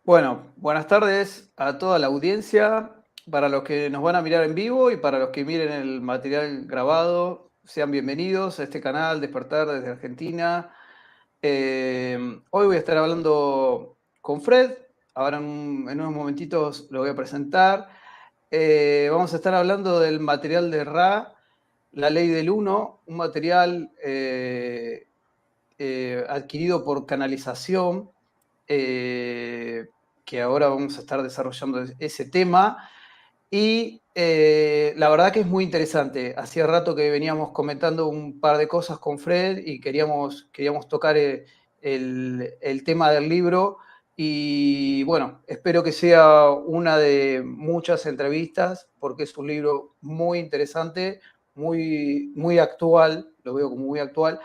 Bueno, buenas tardes a toda la audiencia, para los que nos van a mirar en vivo y para los que miren el material grabado, sean bienvenidos a este canal Despertar desde Argentina. Hoy voy a estar hablando con Fred, ahora en unos momentitos lo voy a presentar. Vamos a estar hablando del material de Ra, la ley del uno, un material adquirido por canalización, eh, que ahora vamos a estar desarrollando ese tema. Y la verdad que es muy interesante. Hacía rato que veníamos comentando un par de cosas con Fred y queríamos tocar el tema del libro. Y bueno, espero que sea una de muchas entrevistas porque es un libro muy interesante, muy actual, lo veo como muy actual,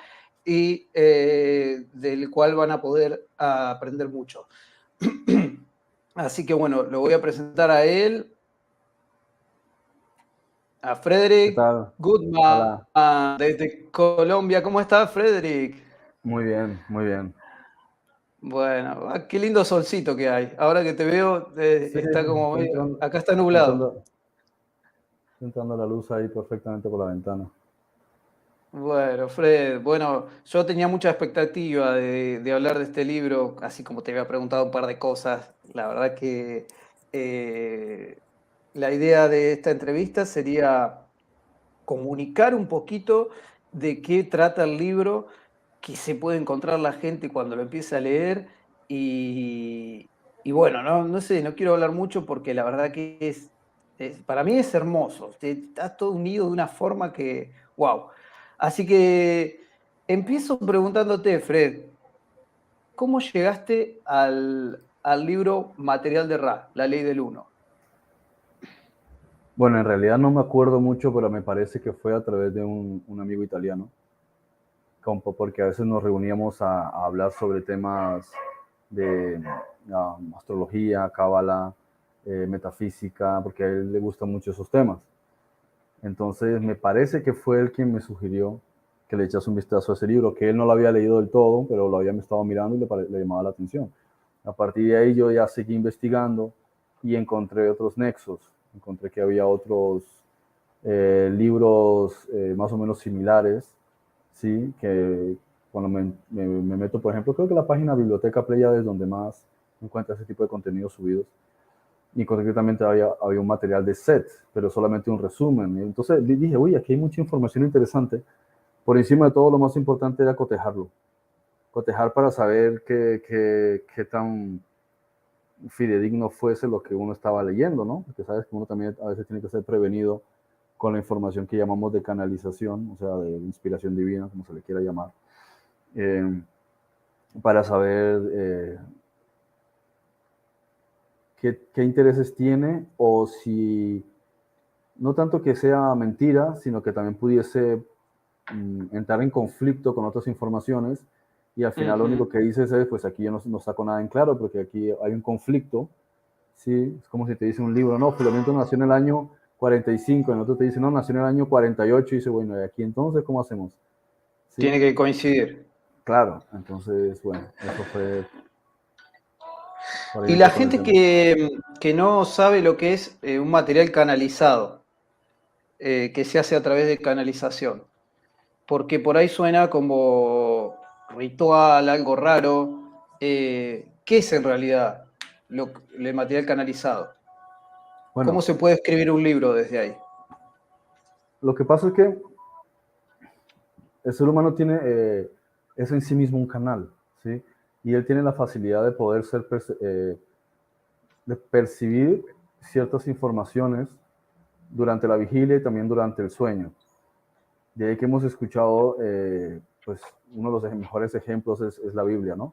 y del cual van a poder aprender mucho. Así que bueno, lo voy a presentar a él, a ¿Qué Frederick tal? Goodman, Hola, desde Colombia. ¿Cómo estás, Frederick? muy bien, muy bien. Bueno, qué lindo solcito que hay. Ahora que te veo, Sí, está como está medio... entrando, Acá está está nublado. entrando, está entrando la luz ahí perfectamente por la ventana. Bueno, Fred, bueno, yo tenía mucha expectativa de hablar de este libro, así como te había preguntado un par de cosas. La verdad que eh, la idea de esta entrevista sería comunicar un poquito de qué trata el libro, que se puede encontrar la gente cuando lo empiece a leer. Y bueno, no sé, no quiero hablar mucho porque la verdad que para mí es hermoso. Está todo unido de una forma que, wow. Así que empiezo preguntándote, Fred, ¿cómo llegaste al libro Material de Ra, La Ley del Uno? Bueno, en realidad no me acuerdo mucho, pero me parece que fue a través de un amigo italiano, porque a veces nos reuníamos a hablar sobre temas de astrología, cábala, metafísica, porque a él le gustan mucho esos temas. Entonces me parece que fue él quien me sugirió que le echase un vistazo a ese libro, que él no lo había leído del todo, pero lo había estado mirando y le llamaba la atención. A partir de ahí yo ya seguí investigando y encontré otros nexos. Encontré que había otros libros más o menos similares, ¿sí? Que cuando me meto, por ejemplo, creo que la página Biblioteca Pleiades es donde más encuentro ese tipo de contenidos subidos, y concretamente había un material de set, pero solamente un resumen. Y entonces dije, uy, aquí hay mucha información interesante. Por encima de todo, lo más importante era cotejarlo. Cotejar para saber qué tan fidedigno fuese lo que uno estaba leyendo, ¿no? Porque sabes que uno también a veces tiene que ser prevenido con la información que llamamos de canalización, o sea, de inspiración divina, como se le quiera llamar, eh, para saber qué intereses tiene o si no tanto que sea mentira, sino que también pudiese entrar en conflicto con otras informaciones, y al final lo Ujú. único que dices es, pues aquí yo no saco nada en claro porque aquí hay un conflicto, ¿sí? Es como si te dice un libro, no, Fulanito nació en el año 45, y el otro te dice, no, nació en el año 48, y dice, bueno, ¿y aquí entonces cómo hacemos? ¿Sí? Tiene que coincidir. Claro, entonces, bueno, eso fue, por ahí Y la empezó el gente tema. que no sabe lo que es un material canalizado, que se hace a través de canalización, porque por ahí suena como ritual, algo raro. ¿Qué es en realidad el material canalizado? ¿Cómo Bueno, se puede escribir un libro desde ahí? lo que pasa es que el ser humano tiene, es en sí mismo un canal, ¿sí? Y él tiene la facilidad de poder de percibir ciertas informaciones durante la vigilia y también durante el sueño. De ahí que hemos escuchado, pues uno de los mejores ejemplos es la Biblia, ¿no?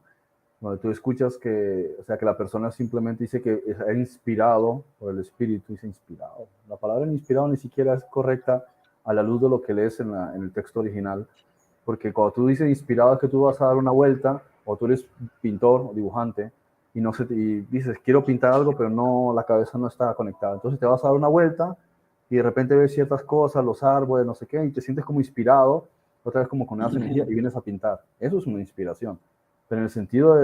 Donde tú escuchas que, o sea, que la persona simplemente dice que es inspirado por el Espíritu, dice inspirado. La palabra inspirado ni siquiera es correcta a la luz de lo que lees en el texto original, porque cuando tú dices inspirado es que tú vas a dar una vuelta, o tú eres pintor o dibujante, y, no se te, y dices, quiero pintar algo, pero no, la cabeza no está conectada. Entonces te vas a dar una vuelta y de repente ves ciertas cosas, los árboles, no sé qué, y te sientes como inspirado, otra vez como con nuevas energías, y vienes a pintar. Eso es una inspiración. Pero en el sentido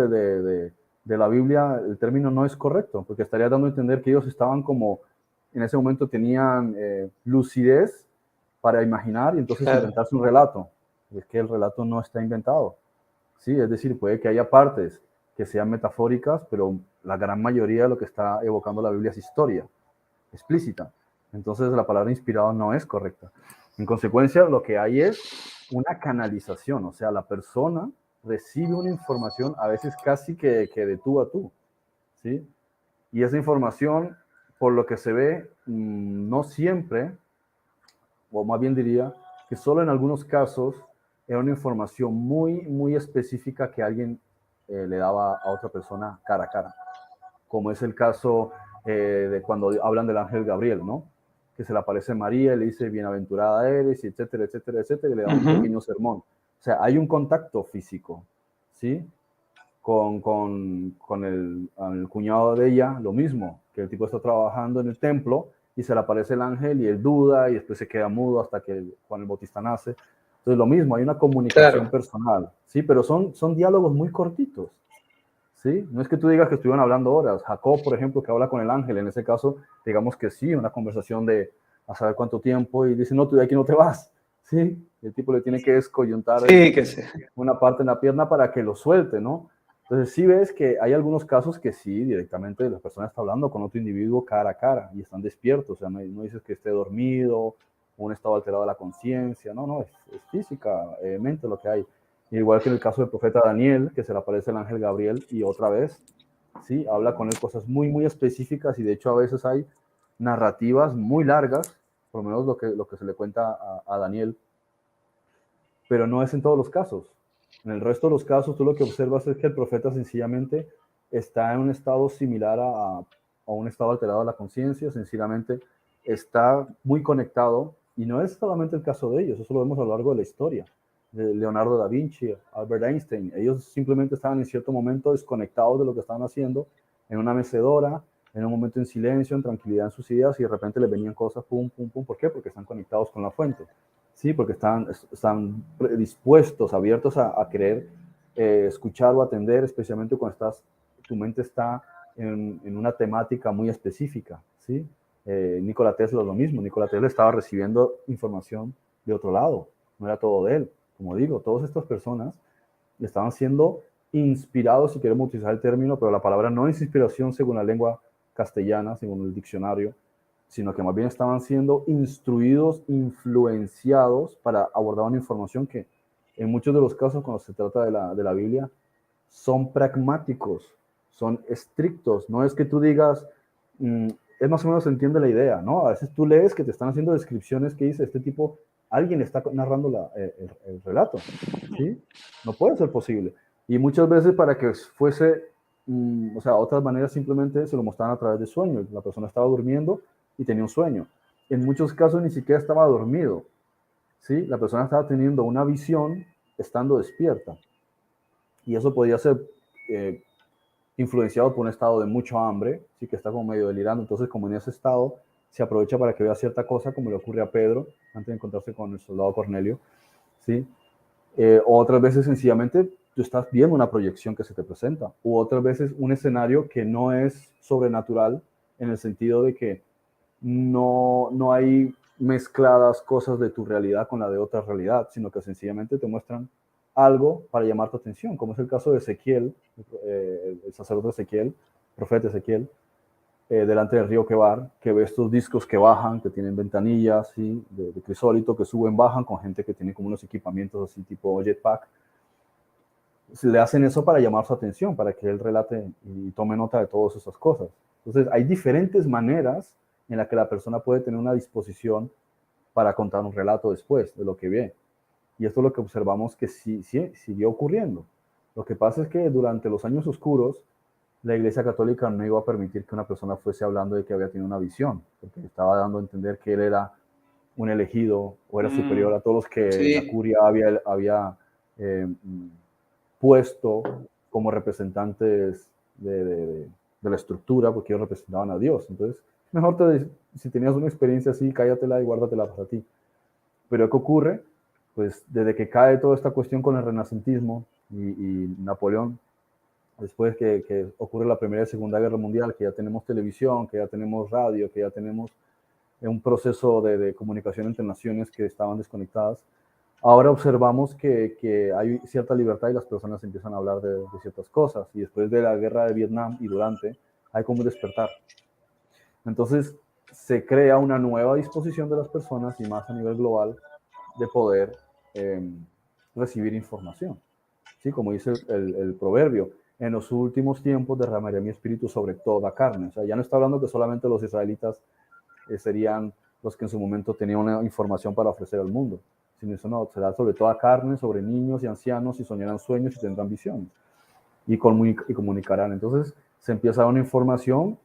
de la Biblia, el término no es correcto, porque estaría dando a entender que ellos estaban como, en ese momento tenían lucidez para imaginar y entonces Claro. inventarse un relato. Es que el relato no está inventado. Sí, es decir, puede que haya partes que sean metafóricas, pero la gran mayoría de lo que está evocando la Biblia es historia explícita. Entonces la palabra inspirado no es correcta. En consecuencia, lo que hay es una canalización, o sea, la persona recibe una información a veces casi que de tú a tú, ¿sí? Y esa información, por lo que se ve, no siempre, o más bien diría que solo en algunos casos era una información muy, muy específica que alguien le daba a otra persona cara a cara, como es el caso de cuando hablan del ángel Gabriel, ¿no? Que se le aparece María y le dice, bienaventurada eres, y etcétera, etcétera, etcétera, y le da un pequeño sermón. O sea, hay un contacto físico, ¿sí? Con el cuñado de ella, lo mismo, que el tipo está trabajando en el templo y se le aparece el ángel y él duda y después se queda mudo hasta que Juan el Bautista nace. Entonces, lo mismo, hay una comunicación personal, ¿sí? Pero son diálogos muy cortitos. ¿Sí? No es que tú digas que estuvieron hablando horas. Jacob, por ejemplo, que habla con el ángel, en ese caso, digamos que sí, una conversación de a saber cuánto tiempo, y dice, no, tú de aquí no te vas. ¿Sí? El tipo le tiene que descoyuntar una parte en la pierna para que lo suelte, ¿no? Entonces sí ves que hay algunos casos que sí, directamente la persona está hablando con otro individuo cara a cara y están despiertos, o sea, no dices que esté dormido o un estado alterado de la conciencia, no, es físicamente lo que hay. Igual que en el caso del profeta Daniel, que se le aparece el ángel Gabriel y otra vez, ¿sí? Habla con él cosas muy, muy específicas y de hecho a veces hay narrativas muy largas, por lo menos lo que se le cuenta a Daniel, pero no es en todos los casos. En el resto de los casos tú lo que observas es que el profeta sencillamente está en un estado similar a un estado alterado de la conciencia, sencillamente está muy conectado y no es solamente el caso de ellos, eso lo vemos a lo largo de la historia de Leonardo da Vinci, Albert Einstein. Ellos simplemente estaban en cierto momento desconectados de lo que estaban haciendo, en una mecedora, en un momento en silencio, en tranquilidad en sus ideas, y de repente les venían cosas, pum, pum, pum. ¿Por qué? Porque están conectados con la fuente. Sí, porque están dispuestos, abiertos a querer escuchar o atender, especialmente cuando tu mente está en una temática muy específica. ¿Sí? Nikola Tesla es lo mismo. Nikola Tesla estaba recibiendo información de otro lado, no era todo de él. Como digo, todas estas personas estaban siendo inspirados, si queremos utilizar el término, pero la palabra no es inspiración según la lengua castellana, según el diccionario, sino que más bien estaban siendo instruidos, influenciados para abordar una información que en muchos de los casos cuando se trata de la Biblia son pragmáticos, son estrictos. No es que tú digas, es más o menos se entiende la idea, ¿no? A veces tú lees que te están haciendo descripciones que dice este tipo, alguien está narrando el relato, ¿sí? No puede ser posible. Y muchas veces para que fuese, o sea, otras maneras simplemente se lo mostraban a través de sueños. La persona estaba durmiendo y tenía un sueño. En muchos casos ni siquiera estaba dormido, ¿sí? La persona estaba teniendo una visión estando despierta. Y eso podía ser influenciado por un estado de mucho hambre, ¿sí? Que está como medio delirando. Entonces, como en ese estado, se aprovecha para que vea cierta cosa, como le ocurre a Pedro antes de encontrarse con el soldado Cornelio, ¿sí? O otras veces sencillamente tú estás viendo una proyección que se te presenta, u otras veces un escenario que no es sobrenatural en el sentido de que no hay mezcladas cosas de tu realidad con la de otra realidad, sino que sencillamente te muestran algo para llamar tu atención, como es el caso de Ezequiel, el sacerdote Ezequiel, profeta Ezequiel, delante del río Quebar, que ve estos discos que bajan, que tienen ventanillas, ¿sí? de crisólito, que suben, bajan, con gente que tiene como unos equipamientos así tipo jetpack. Le hacen eso para llamar su atención, para que él relate y tome nota de todas esas cosas. Entonces, hay diferentes maneras en las que la persona puede tener una disposición para contar un relato después de lo que ve. Y esto es lo que observamos que sí siguió ocurriendo. Lo que pasa es que durante los años oscuros, la Iglesia Católica no iba a permitir que una persona fuese hablando de que había tenido una visión, porque estaba dando a entender que él era un elegido o era superior a todos los que la curia había puesto como representantes de la estructura, porque ellos representaban a Dios. Entonces, mejor si tenías una experiencia así, cállatela y guárdatela para ti. Pero ¿qué ocurre? Pues desde que cae toda esta cuestión con el renacentismo y Napoleón, después que ocurre la Primera y Segunda Guerra Mundial, que ya tenemos televisión, que ya tenemos radio, que ya tenemos un proceso de comunicación entre naciones que estaban desconectadas. Ahora observamos que hay cierta libertad y las personas empiezan a hablar de ciertas cosas. Y después de la guerra de Vietnam y durante, hay como un despertar. Entonces, se crea una nueva disposición de las personas y más a nivel global de poder recibir información. ¿Sí? Como dice el proverbio, en los últimos tiempos derramaré mi espíritu sobre toda carne. O sea, ya no está hablando que solamente los israelitas serían los que en su momento tenían una información para ofrecer al mundo, sino eso no, será sobre toda carne, sobre niños y ancianos, y soñarán sueños y tendrán visiones, y comunicarán. Entonces se empieza a dar una información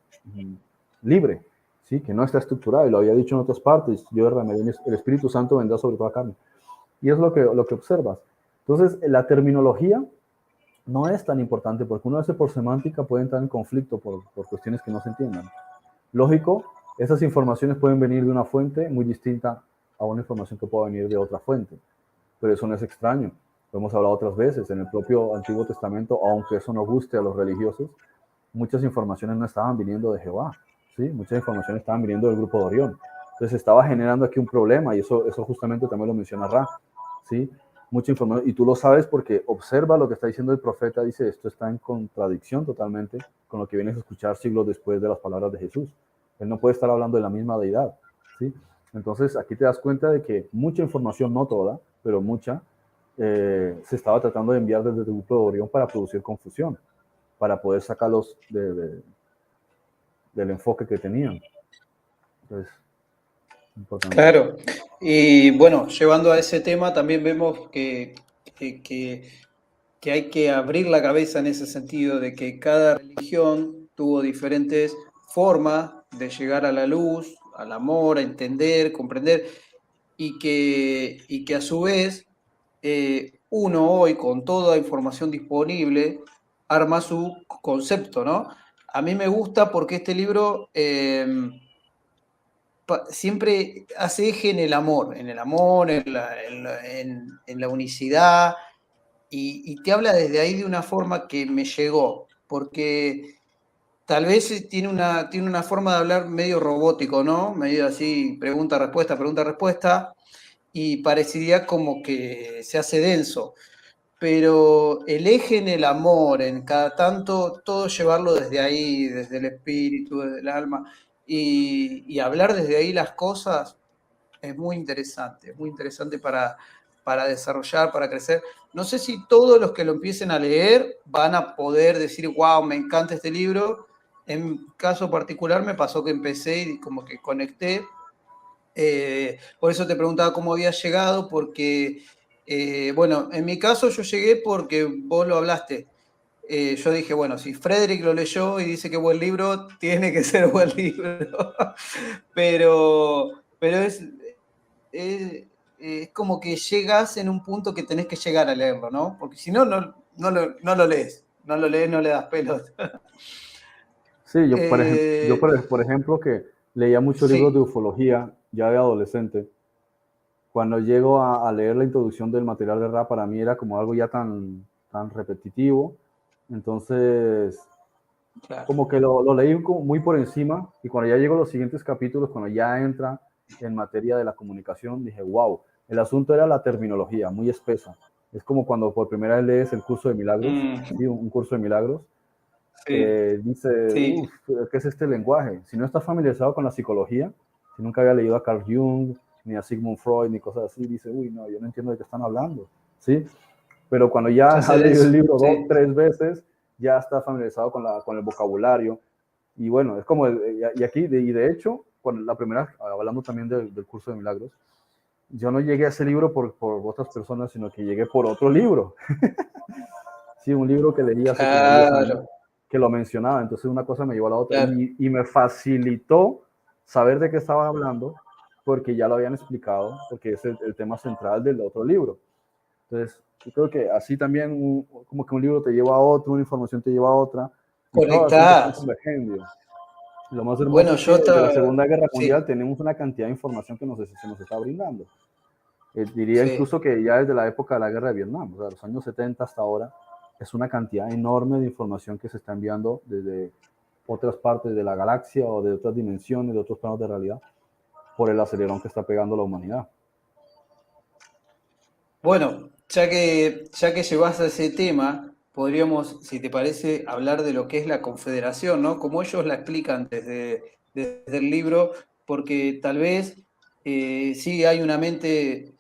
libre, ¿sí? Que no está estructurada, y lo había dicho en otras partes, yo derramaré el Espíritu Santo vendrá sobre toda carne. Y es lo que observas. Entonces, la terminología no es tan importante, porque uno hace por semántica puede entrar en conflicto por cuestiones que no se entiendan. Lógico, esas informaciones pueden venir de una fuente muy distinta a una información que pueda venir de otra fuente, pero eso no es extraño. Lo hemos hablado otras veces, en el propio Antiguo Testamento, aunque eso no guste a los religiosos, muchas informaciones no estaban viniendo de Jehová, ¿sí? Muchas informaciones estaban viniendo del grupo de Orión. Entonces estaba generando aquí un problema, y eso justamente también lo menciona Ra, ¿sí? Mucha información, y tú lo sabes porque observa lo que está diciendo el profeta, dice, esto está en contradicción totalmente con lo que vienes a escuchar siglos después de las palabras de Jesús. Él no puede estar hablando de la misma deidad, ¿sí? Entonces aquí te das cuenta de que mucha información, no toda, pero mucha, se estaba tratando de enviar desde el grupo de Orión para producir confusión, para poder sacarlos del enfoque que tenían. Entonces, importante. Claro, y bueno, llevando a ese tema también vemos que hay que abrir la cabeza en ese sentido de que cada religión tuvo diferentes formas de llegar a la luz, al amor, a entender, comprender, y que a su vez uno hoy con toda información disponible arma su concepto, ¿no? A mí me gusta porque este libro siempre hace eje en el amor, en la unicidad, y te habla desde ahí de una forma que me llegó, porque tal vez tiene una forma de hablar medio robótico, ¿no? Medio así, pregunta-respuesta, y parecería como que se hace denso, pero el eje en el amor, en cada tanto, todo llevarlo desde ahí, desde el espíritu, desde el alma, y hablar desde ahí las cosas es muy interesante para desarrollar, para crecer. No sé si todos los que lo empiecen a leer van a poder decir, wow, me encanta este libro. En mi caso particular me pasó que empecé y como que conecté. Por eso te preguntaba cómo habías llegado, porque, bueno, en mi caso yo llegué porque vos lo hablaste. Yo dije, bueno, si Frederick lo leyó y dice que es buen libro, tiene que ser buen libro. pero es como que llegas en un punto que tenés que llegar a leerlo, ¿no? Porque si no, no lo lees. No lo lees, no le das pelota. Sí, yo por ejemplo, que leía muchos libros de ufología ya de adolescente, cuando llego a leer la introducción del material de Ra, para mí era como algo ya tan repetitivo. Entonces, claro, como que lo leí muy por encima, y cuando ya llego a los siguientes capítulos, cuando ya entra en materia de la comunicación, dije, wow, el asunto era la terminología, muy espesa. Es como cuando por primera vez lees el curso de milagros, ¿sí? Un curso de milagros. Dice, ¿qué es este lenguaje? Si no estás familiarizado con la psicología, si nunca había leído a Carl Jung, ni a Sigmund Freud, ni cosas así, dice, uy, no, yo no entiendo de qué están hablando, ¿sí? Pero cuando ya has leído el libro 2, 3 veces, ya está familiarizado con el vocabulario. Y bueno, es como, y aquí, y de hecho, cuando la primera, hablando también del curso de milagros, yo no llegué a ese libro por otras personas, sino que llegué por otro libro. Sí, un libro que leí hace como 10 años, que lo mencionaba. Entonces una cosa me llevó a la otra, y me facilitó saber de qué estaba hablando, porque ya lo habían explicado, porque es el tema central del otro libro. Entonces, yo creo que así también, como que un libro te lleva a otro, una información te lleva a otra, y todas están convergiendo. Lo más hermoso es que desde la Segunda Guerra Mundial tenemos una cantidad de información que se nos está brindando. Diría incluso que ya desde la época de la Guerra de Vietnam, o sea, los años 70 hasta ahora, es una cantidad enorme de información que se está enviando desde otras partes de la galaxia o de otras dimensiones, de otros planos de realidad, por el acelerón que está pegando la humanidad. Bueno, ya que llevas a ese tema, podríamos, si te parece, hablar de lo que es la Confederación, ¿no? Como ellos la explican desde el libro, porque tal vez sí hay una mente.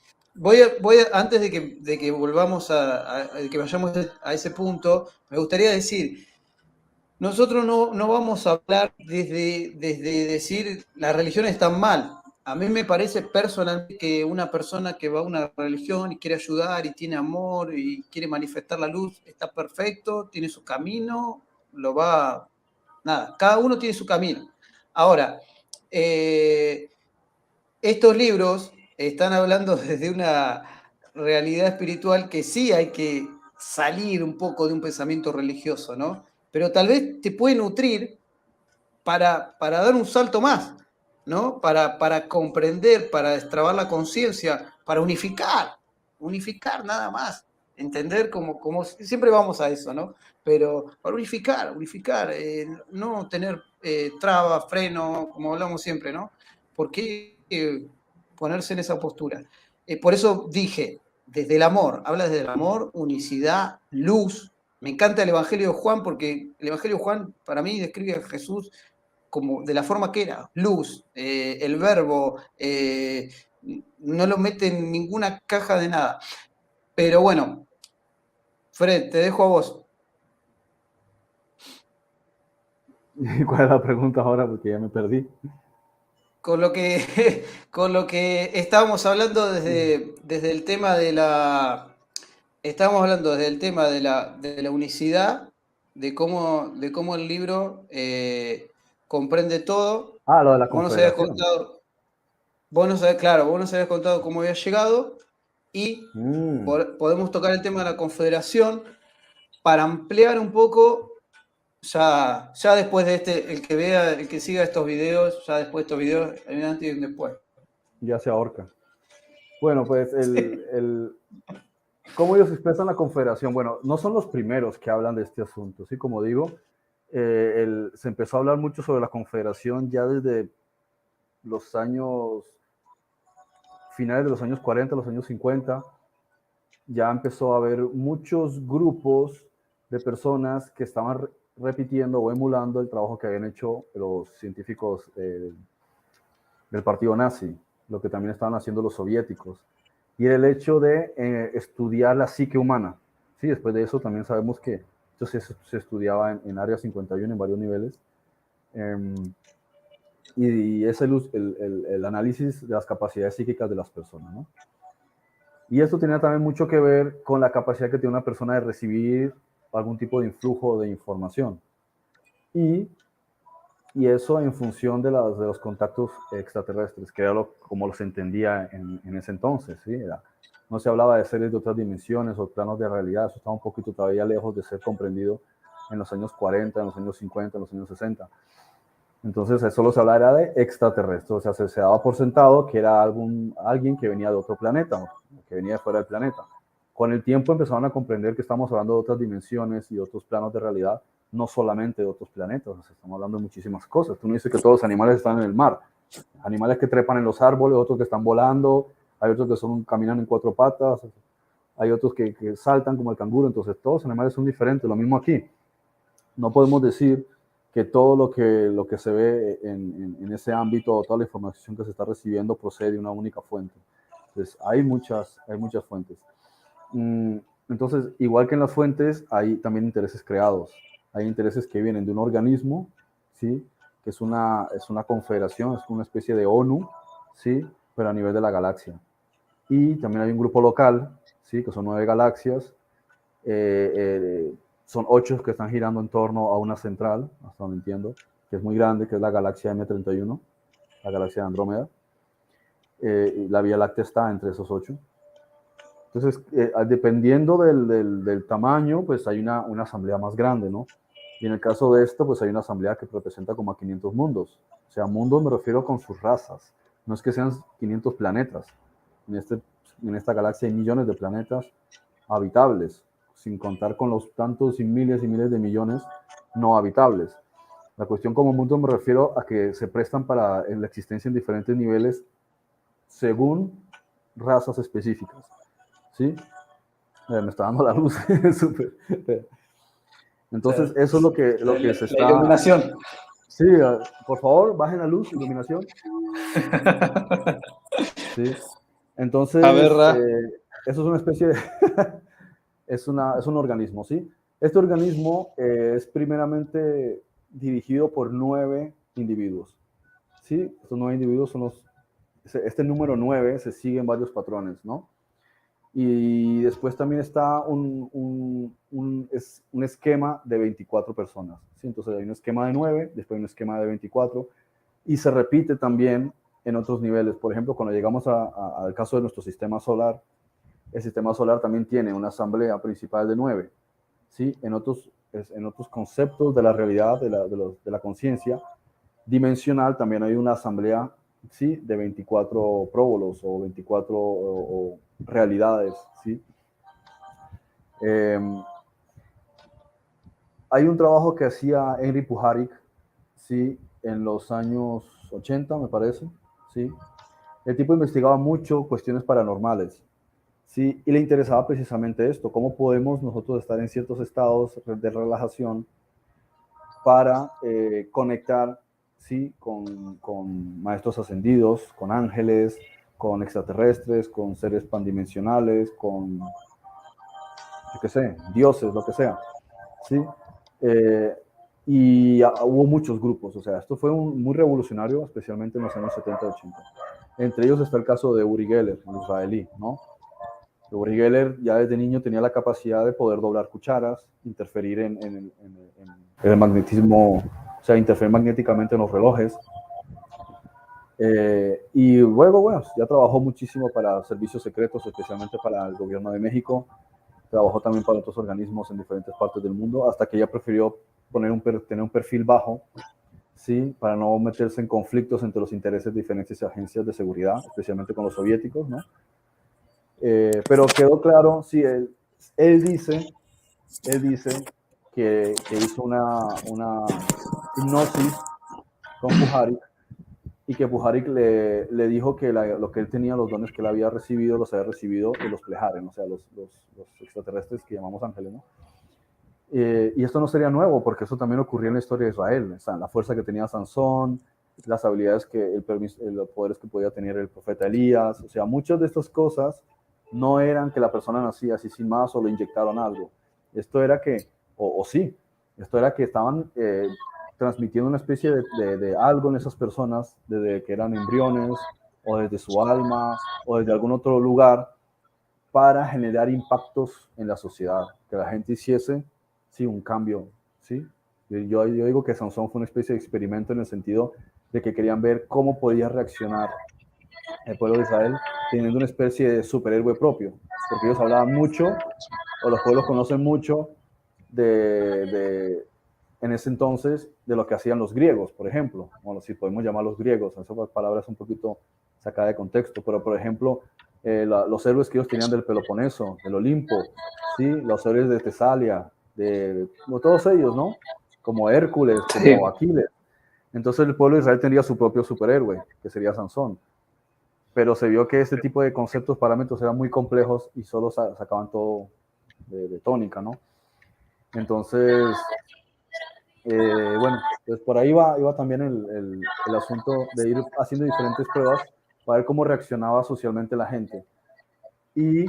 Antes de que volvamos de que vayamos a ese punto, me gustaría decir, nosotros no vamos a hablar desde decir las religiones están mal. A mí me parece personalmente que una persona que va a una religión y quiere ayudar y tiene amor y quiere manifestar la luz, está perfecto, tiene su camino, nada, cada uno tiene su camino. Ahora, estos libros están hablando desde una realidad espiritual que sí hay que salir un poco de un pensamiento religioso, ¿no? Pero tal vez te puede nutrir para dar un salto más, ¿no? Para comprender, para destrabar la conciencia, para unificar nada más, entender como siempre vamos a eso, ¿no? Pero para unificar, no tener trabas, freno, como hablamos siempre, ¿no? ¿Por qué ponerse en esa postura? Por eso dije, desde el amor, habla desde el amor, unicidad, luz. Me encanta el Evangelio de Juan porque el Evangelio de Juan para mí describe a Jesús como de la forma que era, luz, el verbo, no lo mete en ninguna caja de nada. Pero bueno, Fred, te dejo a vos. ¿Cuál es la pregunta ahora? Porque ya me perdí. Con lo que, con lo que estábamos hablando desde el tema de la. Estábamos hablando desde el tema de la unicidad, de cómo el libro comprende todo. Ah, lo de la Vos nos habías confederación. contado, vos nos habías contado cómo había llegado y podemos tocar el tema de la confederación para ampliar un poco, ya después de el que siga estos videos, ya después de estos videos, hay un antes y un después. Ya se ahorca. Bueno, pues ¿cómo ellos expresan la confederación? Bueno, no son los primeros que hablan de este asunto, ¿sí? Como digo, se empezó a hablar mucho sobre la confederación ya desde los años, finales de los años 40, los años 50, ya empezó a haber muchos grupos de personas que estaban repitiendo o emulando el trabajo que habían hecho los científicos del partido nazi, lo que también estaban haciendo los soviéticos, y era el hecho de estudiar la psique humana. Sí, después de eso también sabemos que esto se estudiaba en Área 51 en varios niveles, y es el análisis de las capacidades psíquicas de las personas, ¿no? Y esto tenía también mucho que ver con la capacidad que tiene una persona de recibir algún tipo de influjo de información. Y eso en función de los contactos extraterrestres, que era como los entendía en ese entonces. ¿Sí? No se hablaba de seres de otras dimensiones o planos de realidad, eso estaba un poquito todavía lejos de ser comprendido en los años 40, en los años 50, en los años 60. Entonces, solo se hablaba de extraterrestres, o sea, se daba por sentado que era alguien que venía de otro planeta, que venía de fuera del planeta. Con el tiempo empezaron a comprender que estamos hablando de otras dimensiones y de otros planos de realidad, no solamente de otros planetas, o sea, estamos hablando de muchísimas cosas. Tú no dices que todos los animales están en el mar, animales que trepan en los árboles, otros que están volando, hay otros que caminan en cuatro patas, hay otros que saltan como el canguro, entonces todos los animales son diferentes, lo mismo aquí. No podemos decir que todo lo que se ve en ese ámbito, toda la información que se está recibiendo procede de una única fuente. Entonces, hay muchas fuentes. Entonces, igual que en las fuentes, hay también intereses creados. Hay intereses que vienen de un organismo, ¿sí? Que es una confederación, es una especie de ONU, ¿sí? Pero a nivel de la galaxia. Y también hay un grupo local, ¿sí? Que son 9 galaxias. Son 8 que están girando en torno a una central, hasta donde entiendo, que es muy grande, que es la galaxia M31, la galaxia de Andrómeda. La Vía Láctea está entre esos 8. Entonces, dependiendo del tamaño, pues hay una asamblea más grande, ¿no? Y en el caso de esto, pues hay una asamblea que representa como a 500 mundos. O sea, mundos me refiero con sus razas. No es que sean 500 planetas. En esta galaxia hay millones de planetas habitables. sin contar con los tantos y miles de millones no habitables. La cuestión como mundo me refiero a que se prestan para la existencia en diferentes niveles según razas específicas, ¿sí? Me está dando la luz. Súper. Entonces, eso es lo que se está... La iluminación. Sí, por favor, bajen la luz, iluminación. Sí. Entonces, A ver, eso es una especie de... es un organismo, ¿sí? Este organismo es primeramente dirigido por 9 individuos, ¿sí? Estos 9 individuos son los... Este número 9 se sigue en varios patrones, ¿no? Y después también está un esquema de 24 personas, ¿sí? Entonces hay un esquema de 9, después hay un esquema de 24, y se repite también en otros niveles. Por ejemplo, cuando llegamos al caso de nuestro sistema solar, el sistema solar también tiene una asamblea principal de 9, ¿sí? En otros conceptos de la realidad, de la conciencia dimensional, también hay una asamblea, ¿sí? De 24 próbolos o 24 o realidades, ¿sí? Hay un trabajo que hacía Henry Puharich, ¿sí? En los años 80, me parece, ¿sí? El tipo investigaba mucho cuestiones paranormales, ¿sí? Y le interesaba precisamente esto, cómo podemos nosotros estar en ciertos estados de relajación para conectar, ¿sí? Con maestros ascendidos, con ángeles, con extraterrestres, con seres pandimensionales, con, yo qué sé, dioses, lo que sea, ¿sí? Y hubo muchos grupos, o sea, esto fue muy revolucionario, especialmente en los años 70 y 80. Entre ellos está el caso de Uri Geller, un israelí, ¿no? Uri Geller ya desde niño tenía la capacidad de poder doblar cucharas, interferir en el magnetismo, o sea, interferir magnéticamente en los relojes. Y luego, bueno, ya trabajó muchísimo para servicios secretos, especialmente para el gobierno de México. Trabajó también para otros organismos en diferentes partes del mundo, hasta que ella prefirió tener un perfil bajo, ¿sí? Para no meterse en conflictos entre los intereses de diferentes agencias de seguridad, especialmente con los soviéticos, ¿no? Pero quedó claro, sí, él dice que hizo una hipnosis con Puharich y que Puharich le dijo que lo que él tenía, los dones que él había recibido, los había recibido de los Plejaren, o sea, los extraterrestres que llamamos ángeles, ¿no? Y esto no sería nuevo, porque eso también ocurrió en la historia de Israel, o sea, la fuerza que tenía Sansón, las habilidades los poderes que podía tener el profeta Elías, o sea, muchas de estas cosas no eran que la persona nacía así sin más o le inyectaron algo. Esto era que, o sí, esto era que estaban transmitiendo una especie de algo en esas personas, desde que eran embriones, o desde su alma, o desde algún otro lugar, para generar impactos en la sociedad, que la gente hiciese, sí, un cambio, ¿sí? Yo digo que Sansón fue una especie de experimento en el sentido de que querían ver cómo podía reaccionar el pueblo de Israel teniendo una especie de superhéroe propio, porque ellos hablaban mucho, o los pueblos conocen mucho en ese entonces, de lo que hacían los griegos, por ejemplo. Bueno, si podemos llamar los griegos, esas palabras un poquito sacadas de contexto, pero por ejemplo, los héroes que ellos tenían del Peloponeso, del Olimpo, ¿sí? Los héroes de Tesalia, como todos ellos, ¿no? Como Hércules, como sí. Aquiles. Entonces el pueblo de Israel tendría su propio superhéroe, que sería Sansón. Pero se vio que este tipo de conceptos, parámetros eran muy complejos y solo sacaban todo de tónica, ¿no? Entonces, bueno, pues por ahí iba también el asunto de ir haciendo diferentes pruebas para ver cómo reaccionaba socialmente la gente. Y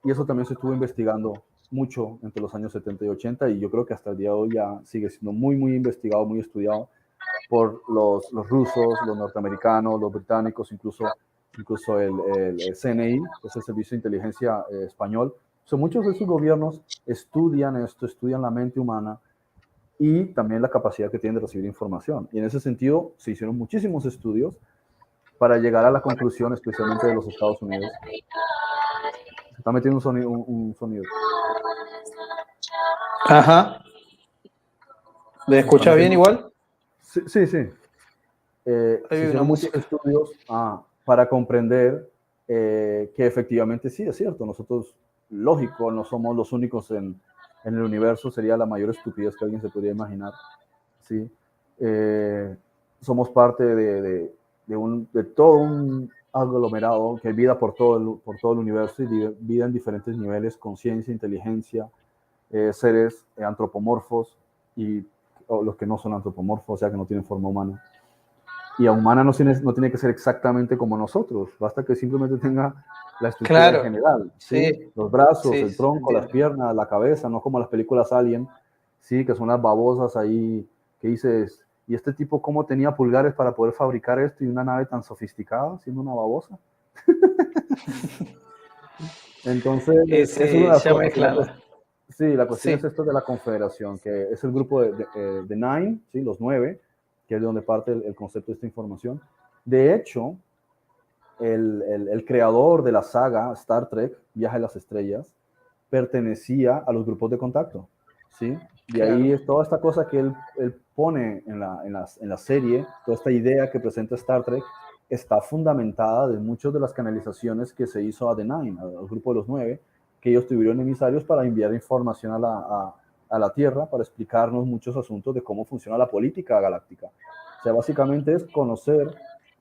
eso también se estuvo investigando mucho entre los años 70 y 80 y yo creo que hasta el día de hoy ya sigue siendo muy, muy investigado, muy estudiado por los rusos, los norteamericanos, los británicos, incluso el CNI, que es el Servicio de Inteligencia Español. O sea, muchos de esos gobiernos estudian esto, estudian la mente humana y también la capacidad que tienen de recibir información. Y en ese sentido se hicieron muchísimos estudios para llegar a la conclusión, especialmente de los Estados Unidos. Se está metiendo un sonido. Ajá. ¿Le escuchas bien igual? Sí, sí, sí. Se hicieron muchos estudios para comprender que efectivamente sí, es cierto, nosotros lógico, no somos los únicos en el universo, sería la mayor estupidez que alguien se podría imaginar, ¿sí? Somos parte de todo un aglomerado que hay vida por todo el universo y vida en diferentes niveles, conciencia, inteligencia, seres antropomorfos y los que no son antropomorfos, o sea, que no tienen forma humana. Y a humana no tiene que ser exactamente como nosotros, basta que simplemente tenga la estructura Claro, general, ¿sí? sí, Los brazos, sí, el tronco, las entiendo. piernas, la cabeza, no como las películas Alien, ¿sí? Que son unas babosas ahí que dices, ¿y este tipo cómo tenía pulgares para poder fabricar esto y una nave tan sofisticada siendo una babosa? Entonces, esa es una de las Ya cosas. mezclan. Sí, la cuestión es Sí, esto de la confederación, que es el grupo de Nine, ¿sí? Los 9, que es de donde parte el concepto de esta información. De hecho, el creador de la saga Star Trek, Viaje a las Estrellas, pertenecía a los grupos de contacto, ¿sí? De ahí claro. es toda esta cosa que él pone en la serie, toda esta idea que presenta Star Trek, está fundamentada de muchas de las canalizaciones que se hizo a The Nine, al grupo de los 9, que ellos tuvieron emisarios para enviar información a la Tierra, para explicarnos muchos asuntos de cómo funciona la política galáctica. O sea, básicamente es conocer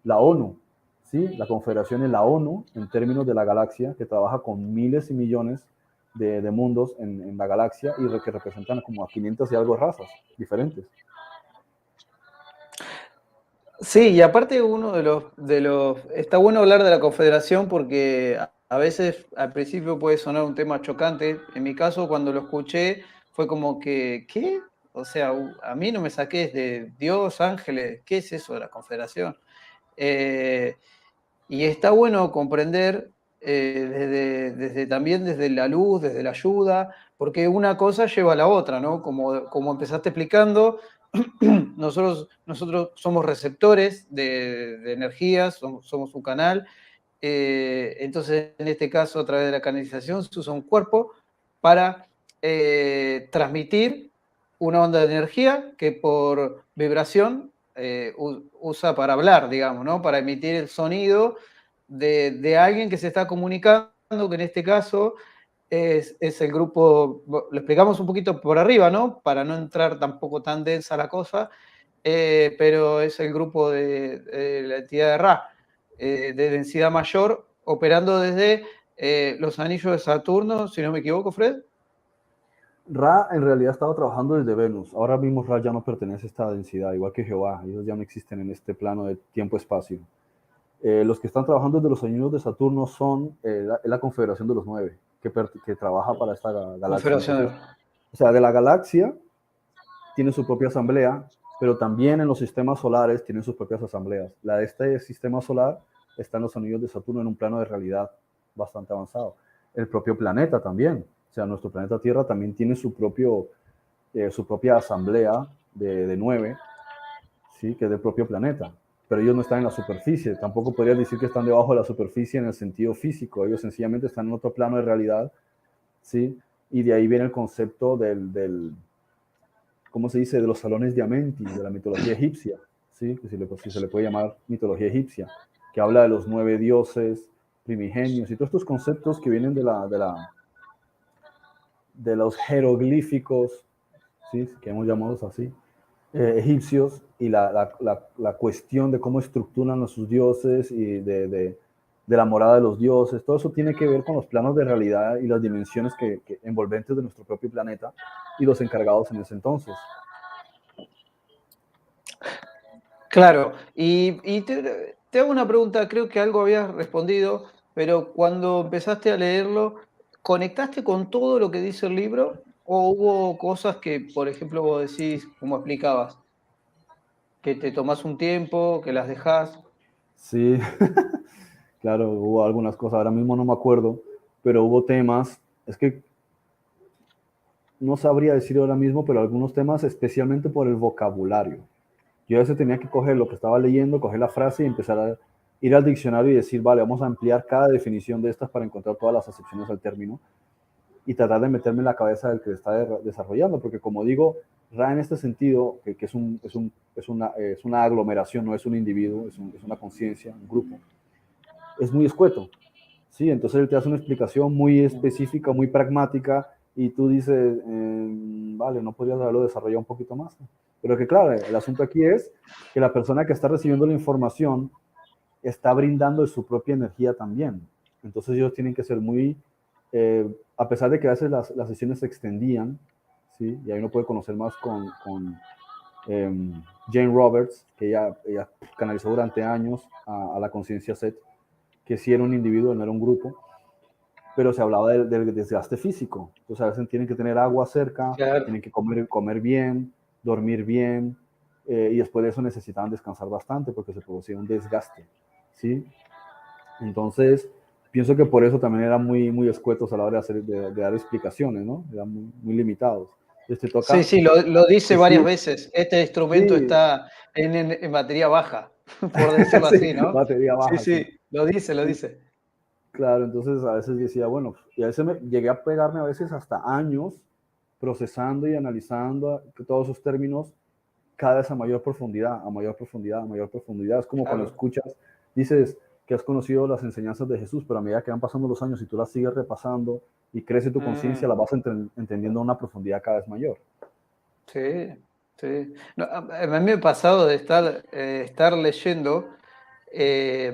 la ONU, ¿sí? La Confederación es la ONU en términos de la galaxia, que trabaja con miles y millones de mundos en la galaxia y que representan como a 500 y algo razas diferentes. Sí, y aparte uno está bueno hablar de la Confederación porque a veces al principio puede sonar un tema chocante. En mi caso, cuando lo escuché, fue como que, ¿qué? O sea, a mí no me saques de Dios, ángeles, ¿qué es eso de la Confederación? Eh, y está bueno comprender también desde la luz, desde la ayuda, porque una cosa lleva a la otra, ¿no? Como empezaste explicando, nosotros somos receptores de energías, somos un canal. Entonces, en este caso, a través de la canalización, se usa un cuerpo para transmitir una onda de energía que por vibración usa para hablar, digamos, ¿no? Para emitir el sonido de alguien que se está comunicando, que en este caso es el grupo, lo explicamos un poquito por arriba, ¿no? Para no entrar tampoco tan densa la cosa, pero es el grupo de la entidad de Ra, de densidad mayor, operando desde los anillos de Saturno, si no me equivoco, Fred. Ra en realidad estaba trabajando desde Venus. Ahora mismo Ra ya no pertenece a esta densidad, igual que Jehová. Ellos ya no existen en este plano de tiempo-espacio. Los que están trabajando desde los anillos de Saturno son la Confederación de los 9, que trabaja para esta galaxia. Entonces, Confederación. o sea, de la galaxia tiene su propia asamblea, pero también en los sistemas solares tienen sus propias asambleas. La de este sistema solar está en los anillos de Saturno en un plano de realidad bastante avanzado. El propio planeta también, o sea, nuestro planeta Tierra también tiene su propia asamblea de 9, ¿sí? Que es del propio planeta. Pero ellos no están en la superficie, tampoco podrías decir que están debajo de la superficie en el sentido físico, ellos sencillamente están en otro plano de realidad, ¿sí? Y de ahí viene el concepto ¿cómo se dice? De los salones de Amenti, de la mitología egipcia, ¿sí? Que si se le puede llamar mitología egipcia, que habla de los 9 dioses primigenios y todos estos conceptos que vienen de los jeroglíficos, ¿sí? Que hemos llamado así, egipcios, y la cuestión de cómo estructuran a sus dioses y de la morada de los dioses. Todo eso tiene que ver con los planos de realidad y las dimensiones que envolventes de nuestro propio planeta y los encargados en ese entonces. Claro, y te hago una pregunta, creo que algo habías respondido, pero cuando empezaste a leerlo, ¿conectaste con todo lo que dice el libro? ¿O hubo cosas que, por ejemplo, vos decís, como explicabas, que te tomás un tiempo, que las dejás? Sí, claro, hubo algunas cosas, ahora mismo no me acuerdo, pero hubo temas, es que no sabría decir ahora mismo, pero algunos temas especialmente por el vocabulario. Yo a veces tenía que coger lo que estaba leyendo, coger la frase y empezar a ir al diccionario y decir, vale, vamos a ampliar cada definición de estas para encontrar todas las acepciones al término y tratar de meterme en la cabeza del que está desarrollando, porque como digo, Ra en este sentido, que es una aglomeración, no es un individuo, es una conciencia, un grupo, es muy escueto, ¿sí? Entonces él te hace una explicación muy específica, muy pragmática, y tú dices, vale, no podrías haberlo desarrollado un poquito más. Pero que claro, el asunto aquí es que la persona que está recibiendo la información está brindando de su propia energía también. Entonces ellos tienen que ser muy, a pesar de que a veces las sesiones se extendían, ¿sí? Y ahí uno puede conocer más con Jane Roberts, que ella canalizó durante años a la conciencia set, que sí era un individuo, no era un grupo, pero se hablaba del desgaste físico. Entonces a veces tienen que tener agua cerca, Claro. tienen que comer bien, dormir bien, y después de eso necesitaban descansar bastante porque se producía un desgaste, ¿sí? Entonces, pienso que por eso también eran muy escuetos a la hora de dar explicaciones, ¿no? Eran muy limitados. Entonces te Sí, toca sí, lo dice varias decir, veces. Este instrumento sí, está en batería baja, por decirlo sí, así, ¿no? batería Sí, baja, sí. sí, lo dice, lo Sí, dice. claro, entonces a veces decía, bueno, y a veces llegué a pegarme a veces hasta años procesando y analizando todos esos términos cada vez a mayor profundidad, a mayor profundidad, a mayor profundidad. Es como cuando Claro. escuchas, dices que has conocido las enseñanzas de Jesús, pero a medida que van pasando los años y tú las sigues repasando y crece tu conciencia, Mm, las vas entendiendo a una profundidad cada vez mayor. sí, sí. No, a mí me ha pasado de estar leyendo, eh,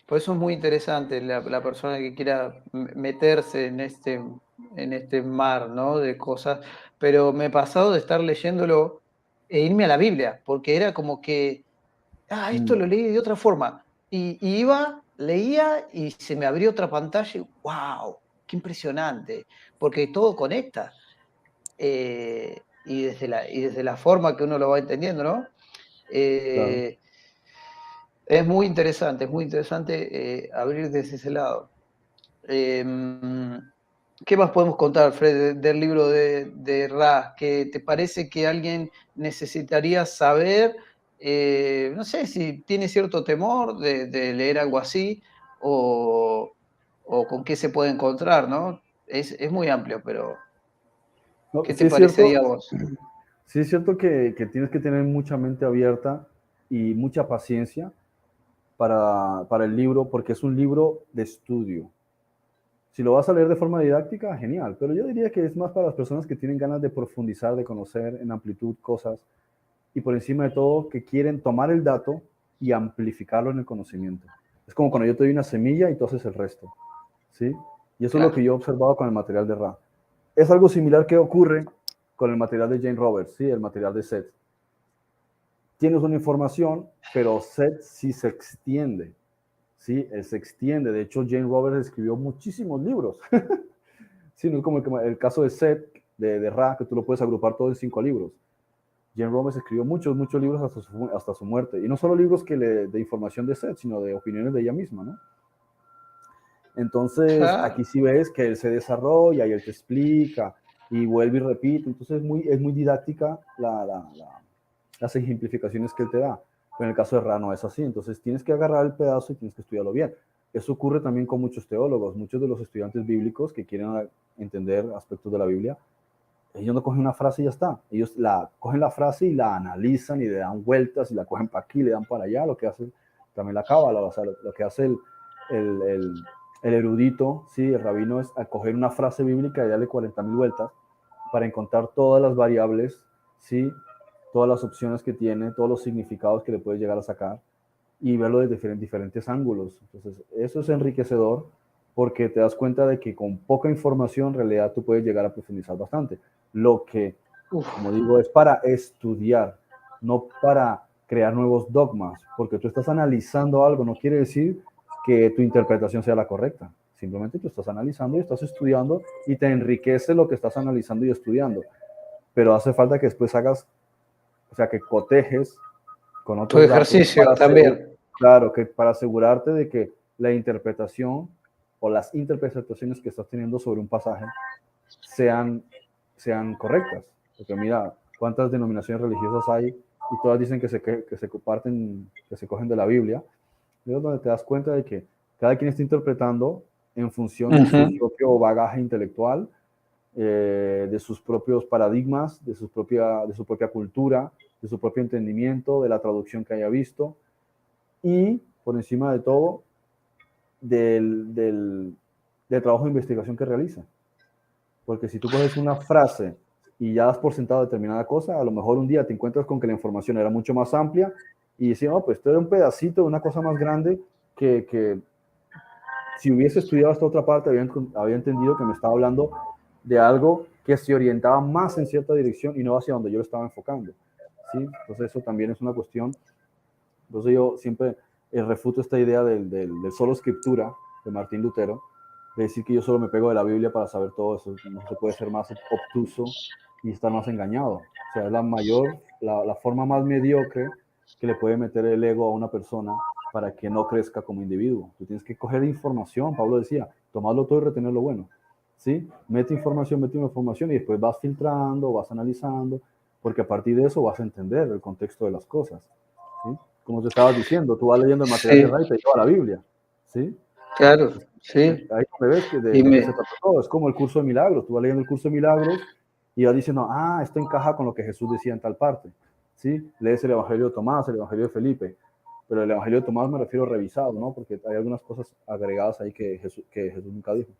por eso es muy interesante la persona que quiera meterse en este mar, ¿no? De cosas, pero me ha pasado de estar leyéndolo e irme a la Biblia, porque era como que esto Mm, lo leí de otra forma. Y iba, leía y se me abrió otra pantalla y ¡wow! ¡Qué impresionante! Porque todo conecta. Y desde la forma que uno lo va entendiendo, ¿no? claro. Eh, es muy interesante abrir desde ese lado. Eh, ¿Qué más podemos contar, Fred, del libro de Ra? ¿Que te parece que alguien necesitaría saber? No sé si tiene cierto temor de leer algo así o con qué se puede encontrar, ¿no? Es muy amplio, pero No, ¿qué te parecería a vos? sí es cierto que tienes que tener mucha mente abierta y mucha paciencia para el libro, porque es un libro de estudio. Si lo vas a leer de forma didáctica, genial, pero yo diría que es más para las personas que tienen ganas de profundizar, de conocer en amplitud cosas y por encima de todo que quieren tomar el dato y amplificarlo en el conocimiento. Es como cuando yo te doy una semilla y tú haces el resto, ¿sí? Y eso es lo Claro. que yo he observado con el material de Ra. Es algo similar que ocurre con el material de Jane Roberts, ¿sí? El material de Seth. Tienes una información, pero Seth sí se extiende, ¿sí? Él se extiende. De hecho, Jane Roberts escribió muchísimos libros. Sí, no es como el caso de Seth, de Ra, que tú lo puedes agrupar todo en 5 libros. Jane Roberts escribió muchos libros hasta su muerte. Y no solo libros de información de Seth, sino de opiniones de ella misma, ¿no? Entonces, Claro. aquí sí ves que él se desarrolla y él te explica y vuelve y repite. Entonces, es muy didáctica las ejemplificaciones que él te da. Pero en el caso de Ra no es así. Entonces, tienes que agarrar el pedazo y tienes que estudiarlo bien. Eso ocurre también con muchos teólogos, muchos de los estudiantes bíblicos que quieren entender aspectos de la Biblia. Ellos no cogen una frase y ya está. Ellos cogen la frase y la analizan y le dan vueltas y la cogen para aquí, le dan para allá, lo que hace también la cábala, o sea, lo que hace el, el, el erudito, ¿sí? El rabino es coger una frase bíblica y darle 40.000 vueltas para encontrar todas las variables, ¿sí? Todas las opciones que tiene, todos los significados que le puede llegar a sacar y verlo desde diferentes ángulos. Entonces, eso es enriquecedor porque te das cuenta de que con poca información en realidad tú puedes llegar a profundizar bastante. Lo que, Uf, como digo, es para estudiar, no para crear nuevos dogmas, porque tú estás analizando algo, no quiere decir que tu interpretación sea la correcta. Simplemente tú estás analizando y estás estudiando y te enriquece lo que estás analizando y estudiando. Pero hace falta que después hagas, o sea, que cotejes con tu otros datos ejercicio también. claro, que para asegurarte de que la interpretación o las interpretaciones que estás teniendo sobre un pasaje sean, sean correctas. Porque mira, cuántas denominaciones religiosas hay y todas dicen que se comparten, que se cogen de la Biblia. Es donde te das cuenta de que cada quien está interpretando en función de su Ujú. propio bagaje intelectual, de sus propios paradigmas, de su propia cultura, de su propio entendimiento, de la traducción que haya visto y, por encima de todo, del trabajo de investigación que realiza. Porque si tú coges una frase y ya das por sentado determinada cosa, a lo mejor un día te encuentras con que la información era mucho más amplia y decías, no, pues esto era un pedacito de una cosa más grande que si hubiese estudiado esta otra parte había entendido que me estaba hablando de algo que se orientaba más en cierta dirección y no hacia donde yo lo estaba enfocando. ¿Sí? Entonces eso también es una cuestión. Entonces yo siempre refuto esta idea del solo escritura de Martín Lutero, de decir que yo solo me pego de la Biblia para saber todo eso. No se puede ser más obtuso y estar más engañado. O sea, es la forma más mediocre que le puede meter el ego a una persona para que no crezca como individuo. Tú tienes que coger información, Pablo decía, tomarlo todo y retener lo bueno. ¿Sí? Mete información y después vas filtrando, vas analizando, porque a partir de eso vas a entender el contexto de las cosas. ¿Sí? Como te estabas diciendo, tú vas leyendo el material de Ray y te lleva a la Biblia. ¿Sí? Claro, sí. Ahí donde ves que de qué se trata todo. Es como el curso de milagros. Tú vas leyendo el curso de milagros y vas diciendo, esto encaja con lo que Jesús decía en tal parte. ¿Sí? Lees el Evangelio de Tomás, el Evangelio de Felipe. Pero el Evangelio de Tomás me refiero revisado, ¿no? Porque hay algunas cosas agregadas ahí que Jesús nunca dijo.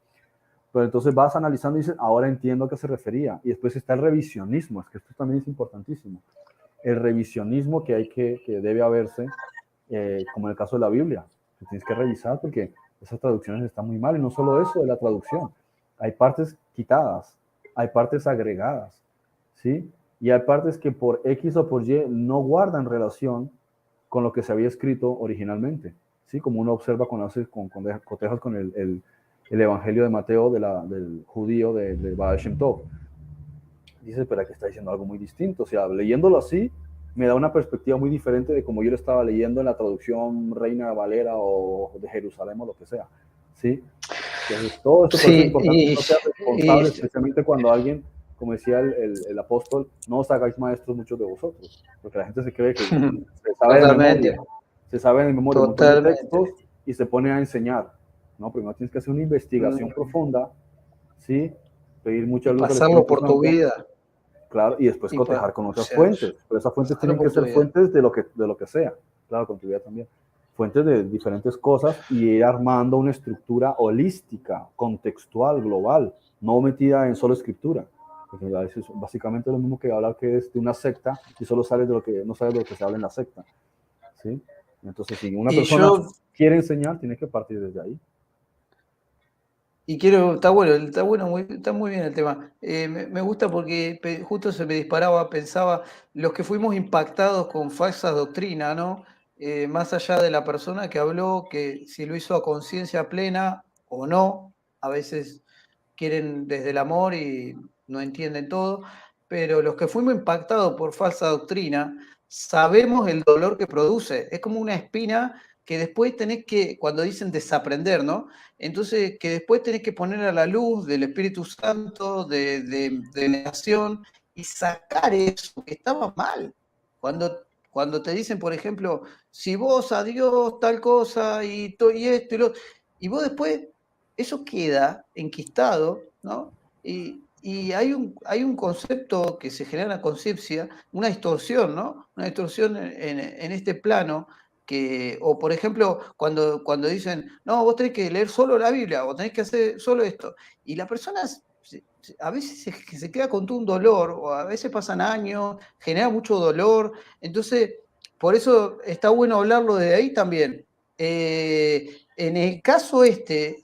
Pero entonces vas analizando y dices, ahora entiendo a qué se refería. Y después está el revisionismo, es que esto también es importantísimo. El revisionismo que debe haberse, como en el caso de la Biblia. Que tienes que revisar porque esas traducciones están muy mal. Y no solo eso de la traducción. Hay partes quitadas, hay partes agregadas, ¿sí? Y hay partes que por X o por Y no guardan relación con lo que se había escrito originalmente, ¿sí? Como uno observa cuando cotejas con el Evangelio de Mateo del judío de Baal Shem Tov. Dice, pero aquí está diciendo algo muy distinto. O sea, leyéndolo así, me da una perspectiva muy diferente de como yo lo estaba leyendo en la traducción Reina Valera o de Jerusalén o lo que sea. ¿Sí? Entonces, todo esto es importante que no sea responsable, especialmente cuando alguien, como decía el apóstol, no os hagáis maestros muchos de vosotros, porque la gente se cree que se sabe de memoria un montón de textos y se pone a enseñar. No, primero tienes que hacer una investigación profunda, ¿sí? Pedir mucha luz del pasarlo Espíritu por Santo, tu vida. claro, y después cotejar con otras fuentes, pero esas fuentes tienen que ser fuentes de lo que sea, claro, con tu vida también. Fuentes de diferentes cosas y ir armando una estructura holística, contextual, global, no metida en solo escritura. Porque es básicamente lo mismo que hablar que es de una secta y solo no sabes de lo que se habla en la secta. ¿Sí? Entonces, si una persona quiere enseñar, tiene que partir desde ahí. Y está muy bien el tema. Me gusta porque justo se me disparaba, pensaba, los que fuimos impactados con falsas doctrinas, ¿no? Más allá de la persona que habló, que si lo hizo a conciencia plena o no, a veces quieren desde el amor y no entienden todo, pero los que fuimos impactados por falsa doctrina, sabemos el dolor que produce. Es como una espina que después tenés que, cuando dicen desaprender, ¿no? Entonces, que después tenés que poner a la luz del Espíritu Santo, de negación, y sacar eso que estaba mal. Cuando te dicen, por ejemplo, si vos a Dios tal cosa y esto y lo otro, y vos después, eso queda enquistado, ¿no? Y hay un concepto que se genera en la conciencia, una distorsión, ¿no? Una distorsión en este plano o por ejemplo, cuando dicen, no, vos tenés que leer solo la Biblia, o tenés que hacer solo esto, y la persona a veces se queda con todo un dolor, o a veces pasan años, genera mucho dolor, entonces, por eso está bueno hablarlo de ahí también. En el caso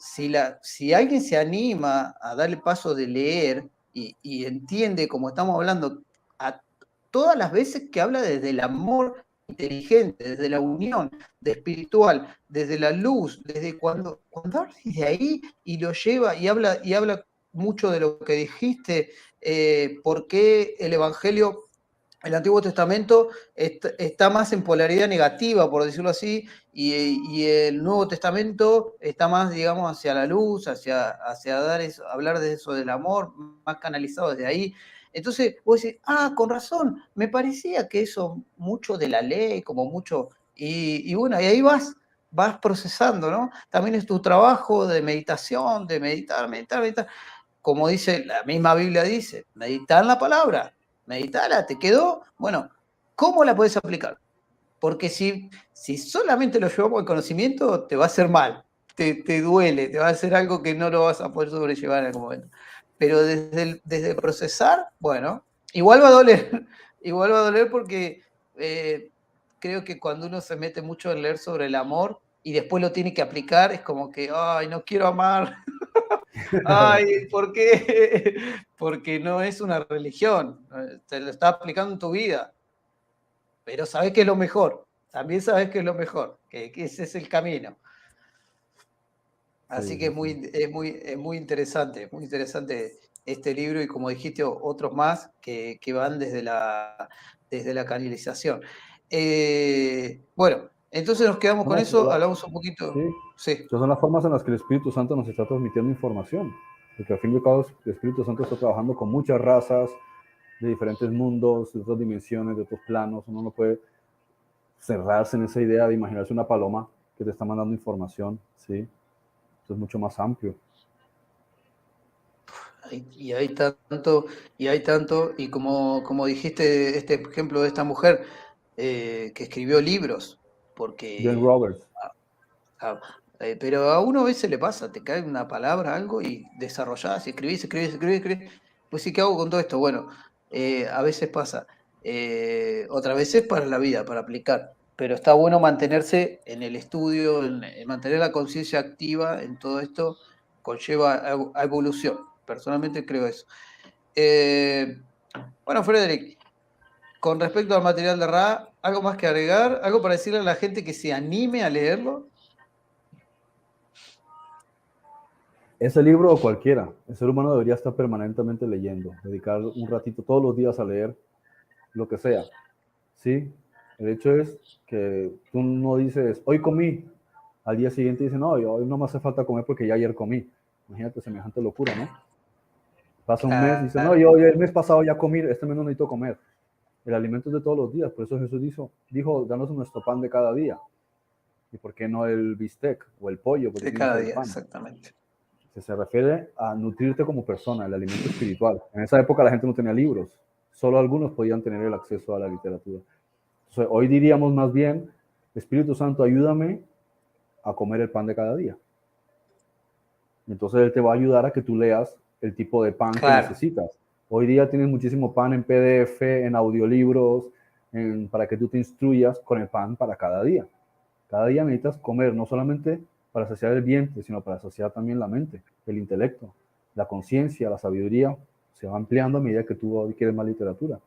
si alguien se anima a darle paso de leer y entiende, como estamos hablando, a todas las veces que habla desde el amor inteligente, desde la unión de espiritual, desde la luz, desde cuando habla desde ahí y lo lleva y habla mucho de lo que dijiste, por qué el Evangelio, el Antiguo Testamento está más en polaridad negativa, por decirlo así, y el Nuevo Testamento está más, digamos, hacia la luz, hacia hablar de eso del amor, más canalizado desde ahí. Entonces vos decís, con razón, me parecía que eso mucho de la ley, como mucho, y bueno, y ahí vas procesando, ¿no? También es tu trabajo de meditación, de meditar. Como dice la misma Biblia, dice, meditar en la palabra, meditala, ¿te quedó? Bueno, ¿cómo la puedes aplicar? Porque si solamente lo llevamos al conocimiento, te va a hacer mal. te duele, te va a hacer algo que no lo vas a poder sobrellevar en algún momento. Pero desde procesar, bueno, igual va a doler, igual va a doler porque creo que cuando uno se mete mucho en leer sobre el amor y después lo tiene que aplicar, es como que, ay, no quiero amar, ay, ¿por qué? Porque no es una religión, te lo está aplicando en tu vida, pero sabes que es lo mejor, también sabes que es lo mejor, que ese es el camino. Así Sí, que sí, sí. es muy interesante este libro y como dijiste, otros más que van desde la canalización. Bueno, entonces nos quedamos con Bueno, eso, hablamos un poquito. sí, Sí, esas son las formas en las que el Espíritu Santo nos está transmitiendo información. Porque al fin y al cabo el Espíritu Santo está trabajando con muchas razas de diferentes mundos, de otras dimensiones, de otros planos. Uno no puede cerrarse en esa idea de imaginarse una paloma que te está mandando información, ¿sí? Esto es mucho más amplio. y hay tanto, y como dijiste, este ejemplo de esta mujer que escribió libros, Jane porque Roberts, Ah, pero a uno a veces le pasa, te cae una palabra, algo y desarrollás, y escribís. Pues sí, ¿qué hago con todo esto? Bueno, a veces pasa. Otras veces para la vida, para aplicar. Pero está bueno mantenerse en el estudio, en mantener la conciencia activa en todo esto, conlleva a evolución. Personalmente creo eso. Eh, bueno, Frederick, con respecto al material de Ra, ¿algo más que agregar? ¿Algo para decirle a la gente que se anime a leerlo? ese libro o cualquiera, el ser humano debería estar permanentemente leyendo, dedicar un ratito todos los días a leer lo que sea, ¿sí? El hecho es que tú no dices, hoy comí, al día siguiente dices, no, hoy no me hace falta comer porque ya ayer comí. Imagínate semejante locura, ¿no? Pasa un mes y dice, no, Claro. yo el mes pasado ya comí, este mes no necesito comer. El alimento es de todos los días, por eso Jesús dijo, danos nuestro pan de cada día. ¿Y por qué no el bistec o el pollo? Porque De tiene que cada ser el día, pan. exactamente. Se refiere a nutrirte como persona, el alimento espiritual. En esa época la gente no tenía libros, solo algunos podían tener el acceso a la literatura. Entonces, hoy diríamos más bien, Espíritu Santo, ayúdame a comer el pan de cada día. Entonces Él te va a ayudar a que tú leas el tipo de pan que Claro, necesitas. Hoy día tienes muchísimo pan en PDF, en audiolibros, para que tú te instruyas con el pan para cada día. Cada día necesitas comer, no solamente para saciar el vientre, sino para saciar también la mente, el intelecto, la conciencia, la sabiduría. Se va ampliando a medida que tú adquieres más literatura.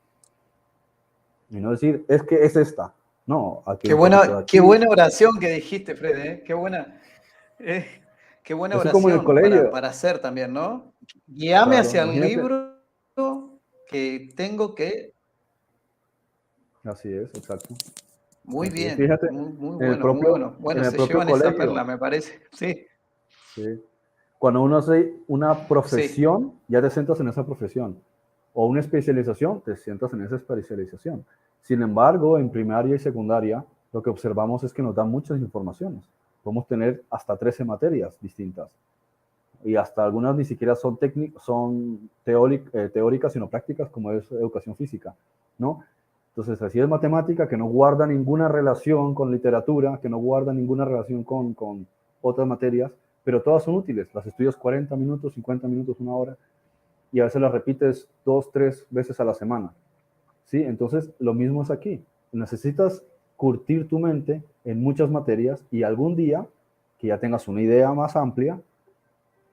Y no decir, es que es esta. No, aquí hay un poquito de qué aquí. buena oración que dijiste, Fred, ¿eh? Eh, qué buena Eso es como en el oración colegio. para hacer también, ¿no? Guíame Claro, hacia el imagínate. libro que tengo que. Así es, exacto. Muy Así es. bien, Fíjate, muy en el bueno, muy propio, bueno. en Bueno, el se propio llevan esa perla, colegio, me parece. Sí, ¿sí? Cuando uno hace una sí, profesión, ya te centras en esa profesión. O una especialización, te centras en esa especialización. Sin embargo, en primaria y secundaria, lo que observamos es que nos dan muchas informaciones. Podemos tener hasta 13 materias distintas. Y hasta algunas ni siquiera son teóricas, sino prácticas, como es educación física, ¿no? Entonces, así es matemática que no guarda ninguna relación con literatura, que no guarda ninguna relación con otras materias, pero todas son útiles. Las estudias 40 minutos, 50 minutos, una hora, y a veces las repites 2, 3 veces a la semana, ¿sí? Entonces, lo mismo es aquí. Necesitas curtir tu mente en muchas materias y algún día que ya tengas una idea más amplia,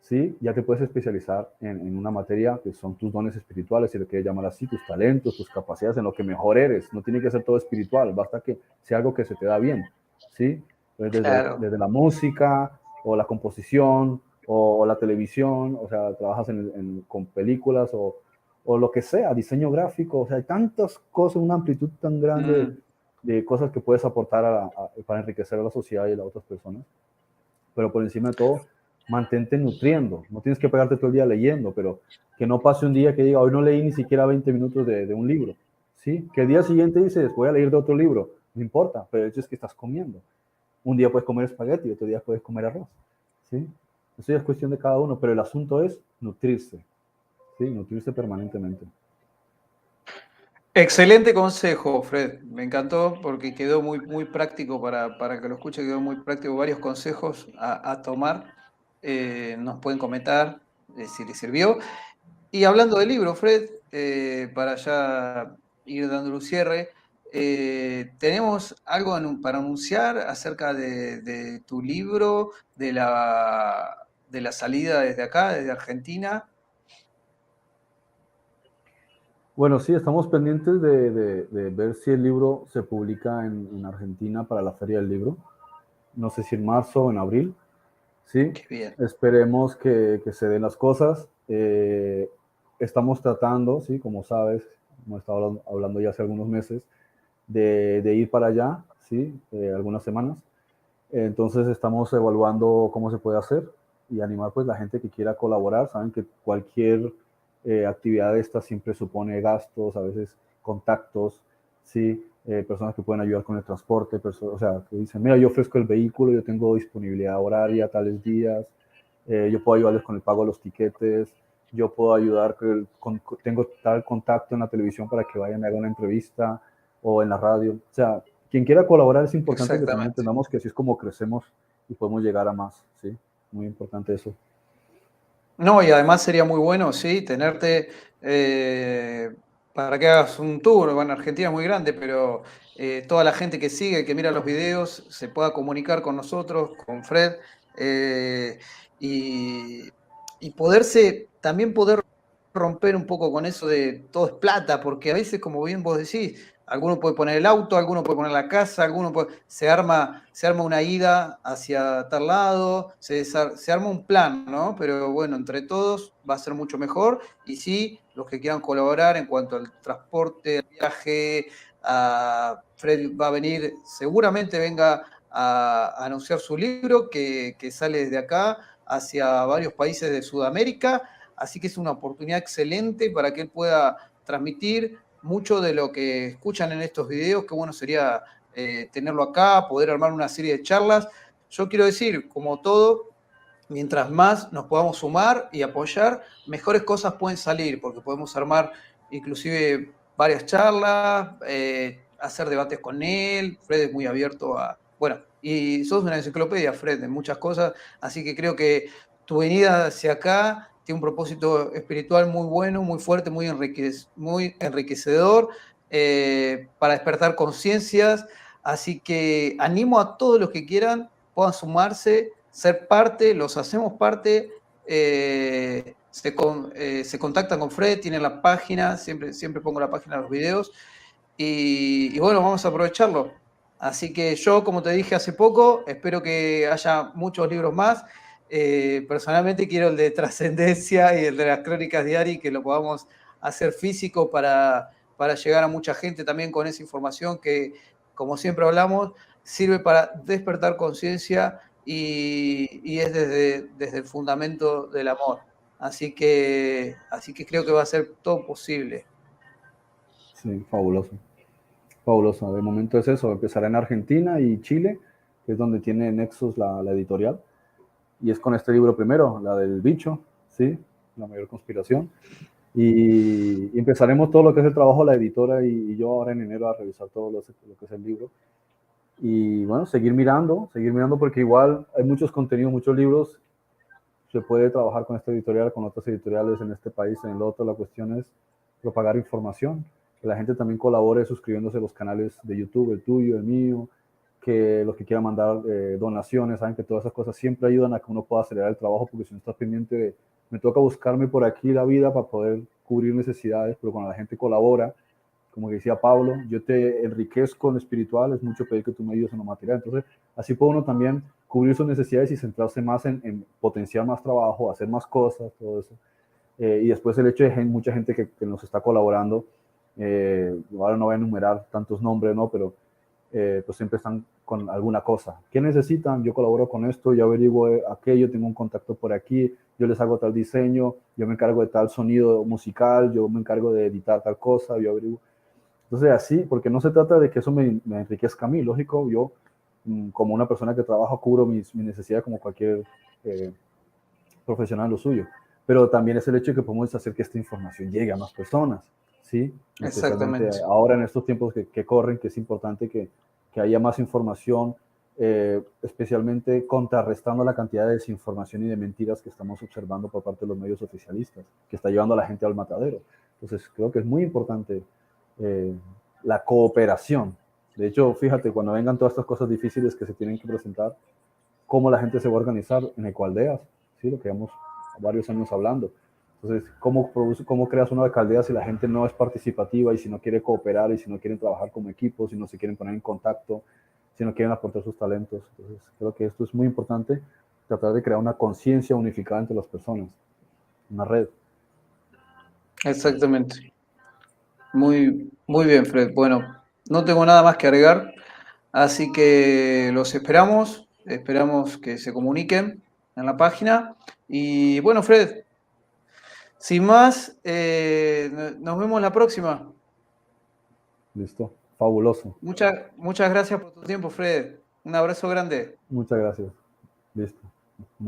¿sí? Ya te puedes especializar en una materia que son tus dones espirituales, si le quieres llamar así, tus talentos, tus capacidades, en lo que mejor eres. No tiene que ser todo espiritual, basta que sea algo que se te da bien, ¿sí? claro. Desde la música o la composición o la televisión, o sea, trabajas con películas o lo que sea, diseño gráfico, o sea, hay tantas cosas, una amplitud tan grande Mm, de cosas que puedes aportar para enriquecer a la sociedad y a las otras personas, pero por encima de todo, mantente nutriendo. No tienes que pegarte todo el día leyendo, pero que no pase un día que diga, hoy no leí ni siquiera 20 minutos de un libro. ¿Sí? Que el día siguiente dices, voy a leer de otro libro. No importa, pero el hecho es que estás comiendo. Un día puedes comer espagueti, otro día puedes comer arroz. ¿Sí? Eso ya es cuestión de cada uno, pero el asunto es nutrirse. ¿Sí? Nutrirse permanentemente. Excelente consejo, Fred. Me encantó porque quedó muy práctico para que lo escuche, quedó muy práctico. Varios consejos a tomar. Nos pueden comentar si les sirvió. Y hablando del libro, Fred, para ya ir dándole un cierre, ¿tenemos algo para anunciar acerca de tu libro, de la salida desde acá, desde Argentina? Bueno, sí, estamos pendientes de ver si el libro se publica en Argentina para la Feria del Libro. No sé si en marzo o en abril. Sí, Qué bien. esperemos que se den las cosas. Estamos tratando, sí, como sabes, hemos estado hablando ya hace algunos meses, de ir para allá, sí, algunas semanas. Entonces estamos evaluando cómo se puede hacer y animar pues la gente que quiera colaborar. Saben que cualquier actividad de esta siempre supone gastos, a veces contactos, sí, personas que pueden ayudar con el transporte, o sea, que dicen, mira, yo ofrezco el vehículo, yo tengo disponibilidad horaria tales días, yo puedo ayudarles con el pago de los tiquetes, yo puedo ayudar, tengo tal contacto en la televisión para que vayan a hacer una entrevista o en la radio. O sea, quien quiera colaborar es importante que también Exactamente. entendamos que así es como crecemos y podemos llegar a más, ¿sí? Muy importante eso. No, y además sería muy bueno, sí, tenerte para que hagas un tour. Bueno, Argentina es muy grande, pero toda la gente que sigue, que mira los videos, se pueda comunicar con nosotros, con Fred, eh, y, y poderse, también poder romper un poco con eso de todo es plata, porque a veces, como bien vos decís, alguno puede poner el auto, alguno puede poner la casa, se arma una ida hacia tal lado, se arma un plan, ¿no? Pero bueno, entre todos va a ser mucho mejor. Y sí, los que quieran colaborar en cuanto al transporte, al viaje, Fred va a venir, seguramente venga a anunciar su libro que sale desde acá hacia varios países de Sudamérica. Así que es una oportunidad excelente para que él pueda transmitir mucho de lo que escuchan en estos videos. Qué bueno sería tenerlo acá, poder armar una serie de charlas. Yo quiero decir, como todo, mientras más nos podamos sumar y apoyar, mejores cosas pueden salir, porque podemos armar inclusive varias charlas, hacer debates con él. Fred es muy abierto a, bueno, y sos una enciclopedia, Fred, en muchas cosas, así que creo que tu venida hacia acá tiene un propósito espiritual muy bueno, muy fuerte, muy enriquecedor, para despertar conciencias, así que animo a todos los que quieran puedan sumarse, ser parte, los hacemos parte, se contactan con Fred, tienen la página, siempre pongo la página de los videos, y bueno, vamos a aprovecharlo. Así que yo, como te dije hace poco, espero que haya muchos libros más. Personalmente quiero el de Trascendencia y el de las Crónicas de Ari, que lo podamos hacer físico para llegar a mucha gente también con esa información que, como siempre hablamos, sirve para despertar conciencia y es desde el fundamento del amor. Así que creo que va a ser todo posible. Sí, fabuloso. Fabuloso. De momento es eso, empezará en Argentina y Chile, que es donde tiene Nexus la editorial. Y es con este libro primero, la del bicho, ¿sí? La mayor conspiración. Y empezaremos todo lo que es el trabajo de la editora y yo ahora en enero a revisar todo lo que es el libro. Y bueno, seguir mirando porque igual hay muchos contenidos, muchos libros. Se puede trabajar con esta editorial, con otras editoriales en este país, en el otro. La cuestión es propagar información, que la gente también colabore suscribiéndose a los canales de YouTube, el tuyo, el mío, que los que quieran mandar donaciones, saben que todas esas cosas siempre ayudan a que uno pueda acelerar el trabajo, porque si no estás pendiente de, me toca buscarme por aquí la vida para poder cubrir necesidades, pero cuando la gente colabora, como decía Pablo, yo te enriquezco en lo espiritual, es mucho pedir que tú me ayudes en lo material. Entonces, así puede uno también cubrir sus necesidades y centrarse más en potenciar más trabajo, hacer más cosas, todo eso. Y después el hecho de mucha gente que nos está colaborando, ahora no voy a enumerar tantos nombres, ¿no? Pero pues siempre están con alguna cosa. ¿Qué necesitan? Yo colaboro con esto, yo averiguo aquello, tengo un contacto por aquí, yo les hago tal diseño, yo me encargo de tal sonido musical, yo me encargo de editar tal cosa, yo averiguo. Entonces así, porque no se trata de que eso me enriquezca a mí, lógico, yo como una persona que trabaja cubro mis necesidades como cualquier eh, profesional lo suyo, pero también es el hecho de que podemos hacer que esta información llegue a más personas, ¿sí? Especialmente Exactamente. ahora en estos tiempos que corren, que es importante que haya más información, especialmente contrarrestando la cantidad de desinformación y de mentiras que estamos observando por parte de los medios oficialistas, que está llevando a la gente al matadero. Entonces, creo que es muy importante eh, la cooperación. De hecho, fíjate, cuando vengan todas estas cosas difíciles que se tienen que presentar, cómo la gente se va a organizar en ecoaldeas, ¿sí? Lo que llevamos varios años hablando. Entonces, ¿cómo creas una alcaldía si la gente no es participativa y si no quiere cooperar y si no quieren trabajar como equipo, si no se quieren poner en contacto, si no quieren aportar sus talentos? Entonces, creo que esto es muy importante, tratar de crear una conciencia unificada entre las personas, una red. Exactamente. Muy, muy bien, Fred. Bueno, no tengo nada más que agregar, así que los esperamos, esperamos que se comuniquen en la página. Y bueno, Fred, sin más, nos vemos la próxima. ¿Listo? Fabuloso. Muchas gracias por tu tiempo, Fred. Un abrazo grande. Muchas gracias. Listo.